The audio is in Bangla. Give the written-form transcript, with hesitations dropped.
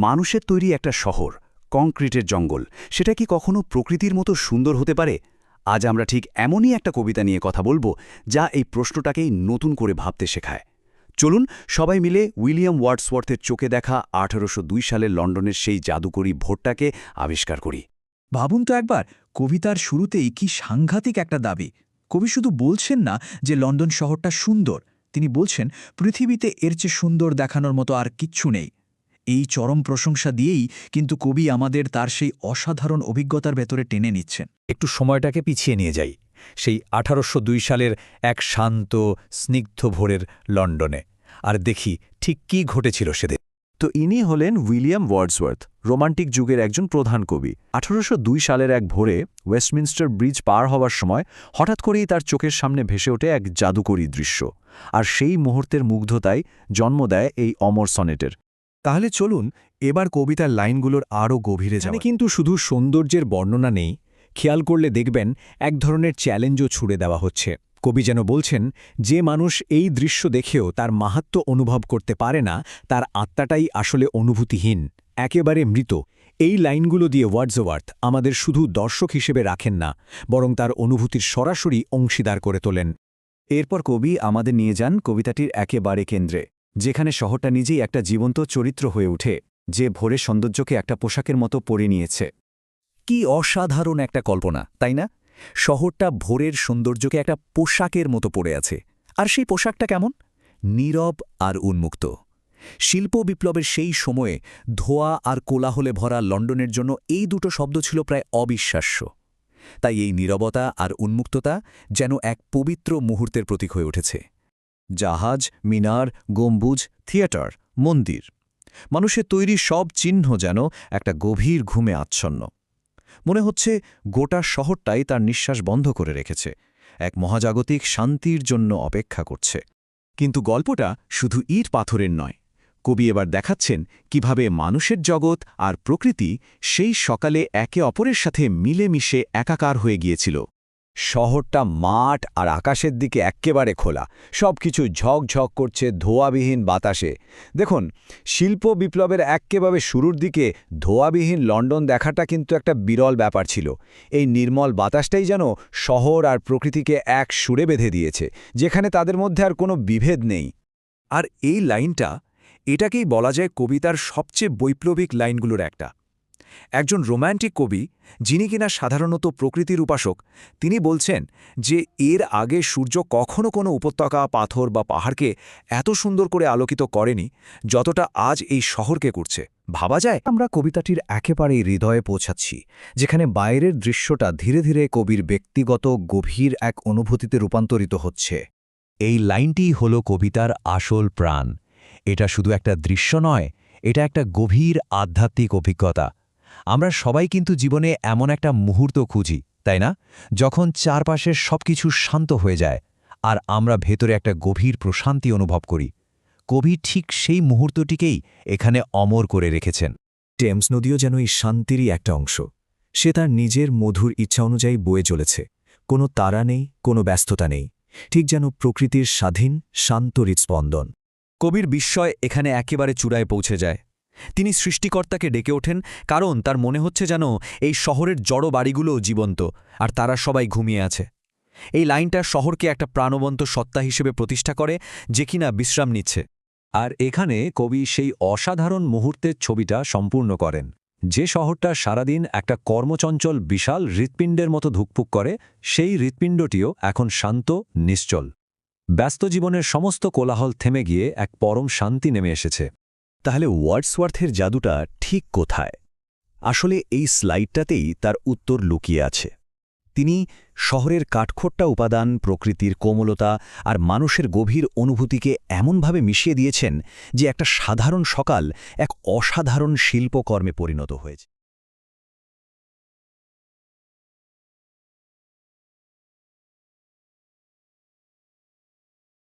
মানুষের তৈরি একটা শহর, কংক্রিটের জঙ্গল, সেটা কি কখনো প্রকৃতির মতো সুন্দর হতে পারে? আজ আমরা ঠিক এমনই একটা কবিতা নিয়ে কথা বলবো, যা এই প্রশ্নটাকেই নতুন করে ভাবতে শেখায়। চলুন সবাই মিলে উইলিয়াম ওয়ার্ডসওয়ার্থের চোখে দেখা 1802 সালের লন্ডনের সেই জাদুকরী ভোরটাকে আবিষ্কার করি। ভাবুন তো একবার, কবিতার শুরুতেই কি সাংঘাতিক একটা দাবি। কবি শুধু বলছেন না যে লন্ডন শহরটা সুন্দর, তিনি বলছেন পৃথিবীতে এর চেয়ে সুন্দর দেখানোর মতো আর কিচ্ছু নেই। এই চরম প্রশংসা দিয়েই কিন্তু কবি আমাদের তার সেই অসাধারণ অভিজ্ঞতার ভেতরে টেনে নিচ্ছেন। একটু সময়টাকে পিছিয়ে নিয়ে যাই, সেই 1802 সালের এক শান্ত স্নিগ্ধ ভোরের লন্ডনে, আর দেখি ঠিক কী ঘটেছিল সেদিন। তো ইনি হলেন উইলিয়াম ওয়ার্ডসওয়ার্থ, রোমান্টিক যুগের একজন প্রধান কবি। 1802 সালের এক ভোরে ওয়েস্টমিনস্টার ব্রিজ পার হওয়ার সময় হঠাৎ করেই তার চোখের সামনে ভেসে ওঠে এক জাদুকরী দৃশ্য, আর সেই মুহূর্তের মুগ্ধতায় জন্ম দেয় এই অমর সনেটের। তাহলে চলুন এবার কবিতার লাইনগুলোর আরও গভীরে এখানে যাওয়া। কিন্তু শুধু সৌন্দর্যের বর্ণনা নেই, খেয়াল করলে দেখবেন এক ধরনের চ্যালেঞ্জও ছুড়ে দেওয়া হচ্ছে। কবি যেন বলছেন, যে মানুষ এই দৃশ্য দেখেও তার মাহাত্ম্য অনুভব করতে পারে না, তার আত্মাটাই আসলে অনুভূতিহীন, একেবারে মৃত। এই লাইনগুলো দিয়ে ওয়ার্ডসওয়ার্থ আমাদের শুধু দর্শক হিসেবে রাখেন না, বরং তার অনুভূতির সরাসরি অংশীদার করে তোলেন। এরপর কবি আমাদের নিয়ে যান কবিতাটির একেবারে কেন্দ্রে, যেখানে শহরটা নিজেই একটা জীবন্ত চরিত্র হয়ে ওঠে, যে ভোরের সৌন্দর্যকে একটা পোশাকের মতো পরে নিয়েছে। কি অসাধারণ একটা কল্পনা, তাই না? শহরটা ভোরের সৌন্দর্যকে একটা পোশাকের মতো পড়ে আছে। আর সেই পোশাকটা কেমন? নীরব আর উন্মুক্ত। শিল্প বিপ্লবের সেই সময়ে ধোঁয়া আর কোলাহলে ভরা লন্ডনের জন্য এই দুটো শব্দ ছিল প্রায় অবিশ্বাস্য। তাই এই নীরবতা আর উন্মুক্ততা যেন এক পবিত্র মুহূর্তের প্রতীক হয়ে উঠেছে। জাহাজ, মিনার, গম্বুজ, থিয়েটার, মন্দির, মানুষের তৈরি সব চিহ্ন যেন একটা গভীর ঘুমে আচ্ছন্ন। মনে হচ্ছে গোটা শহরটাই তার নিঃশ্বাস বন্ধ করে রেখেছে, এক মহাজাগতিক শান্তির জন্য অপেক্ষা করছে। কিন্তু গল্পটা শুধু ইট পাথরের নয়। কবি এবার দেখাচ্ছেন কিভাবে মানুষের জগৎ আর প্রকৃতি সেই সকালে একে অপরের সাথে মিলেমিশে একাকার হয়ে গিয়েছিল। শহরটা মাঠ আর আকাশের দিকে এক্কেবারে খোলা, সবকিছু ঝকঝক করছে ধোঁয়াবিহীন বাতাসে। দেখুন, শিল্প বিপ্লবের এক্কেবারে শুরুর দিকে ধোঁয়াবিহীন লন্ডন দেখাটা কিন্তু একটা বিরল ব্যাপার ছিল। এই নির্মল বাতাসটাই যেন শহর আর প্রকৃতিকে এক সুরে বেঁধে দিয়েছে, যেখানে তাদের মধ্যে আর কোনো বিভেদ নেই। আর এই লাইনটা, এটাকেই বলা যায় কবিতার সবচেয়ে বৈপ্লবিক লাইনগুলোর একটা। একজন রোম্যান্টিক কবি, যিনি কিনা সাধারণত প্রকৃতির উপাসক, তিনি বলছেন যে এর আগে সূর্য কখনো কোনো উপত্যকা, পাথর বা পাহাড়কে এত সুন্দর করে আলোকিত করেনি যতটা আজ এই শহরকে করছে। ভাবা যায়? আমরা কবিতাটির একেবারেই হৃদয়ে পৌঁছাচ্ছি, যেখানে বাইরের দৃশ্যটা ধীরে ধীরে কবির ব্যক্তিগত গভীর এক অনুভূতিতে রূপান্তরিত হচ্ছে। এই লাইনটিই হল কবিতার আসল প্রাণ। এটা শুধু একটা দৃশ্য নয়, এটা একটা গভীর আধ্যাত্মিক অভিজ্ঞতা। আমরা সবাই কিন্তু জীবনে এমন একটা মুহূর্ত খুঁজি, তাই না? যখন চারপাশের সবকিছু শান্ত হয়ে যায় আর আমরা ভেতরে একটা গভীর প্রশান্তি অনুভব করি। কবি ঠিক সেই মুহূর্তটিকেই এখানে অমর করে রেখেছেন। টেমস নদীও যেন এই শান্তিরই একটা অংশ। সে তার নিজের মধুর ইচ্ছা অনুযায়ী বয়ে চলেছে, কোনো তাড়া নেই, কোনো ব্যস্ততা নেই, ঠিক যেন প্রকৃতির স্বাধীন শান্ত হৃৎস্পন্দন। কবির বিস্ময় এখানে একেবারে চূড়ায় পৌঁছে যায়। তিনি সৃষ্টিকর্তাকে ডেকে ওঠেন, কারণ তার মনে হচ্ছে যেন এই শহরের জড় বাড়িগুলোও জীবন্ত, আর তারা সবাই ঘুমিয়ে আছে। এই লাইনটা শহরকে একটা প্রাণবন্ত সত্তা হিসেবে প্রতিষ্ঠা করে, যে কিনা বিশ্রাম নিচ্ছে। আর এখানে কবি সেই অসাধারণ মুহূর্তের ছবিটা সম্পূর্ণ করেন, যে শহরটা সারাদিন একটা কর্মচঞ্চল বিশাল হৃৎপিণ্ডের মতো ধুকপুক করে, সেই হৃৎপিণ্ডটিও এখন শান্ত, নিশ্চল। ব্যস্ত জীবনের সমস্ত কোলাহল থেমে গিয়ে এক পরম শান্তি নেমে এসেছে। তাহলে ওয়ার্ডসওয়ার্থের জাদুটা ঠিক কোথায়? আসলে এই স্লাইডটাতেই তার উত্তর লুকিয়ে আছে। তিনি শহরের কাঠখোট্টা উপাদান, প্রকৃতির কোমলতা আর মানুষের গভীর অনুভূতিকে এমনভাবে মিশিয়ে দিয়েছেন যে একটা সাধারণ সকাল এক অসাধারণ শিল্পকর্মে পরিণত হয়েছে।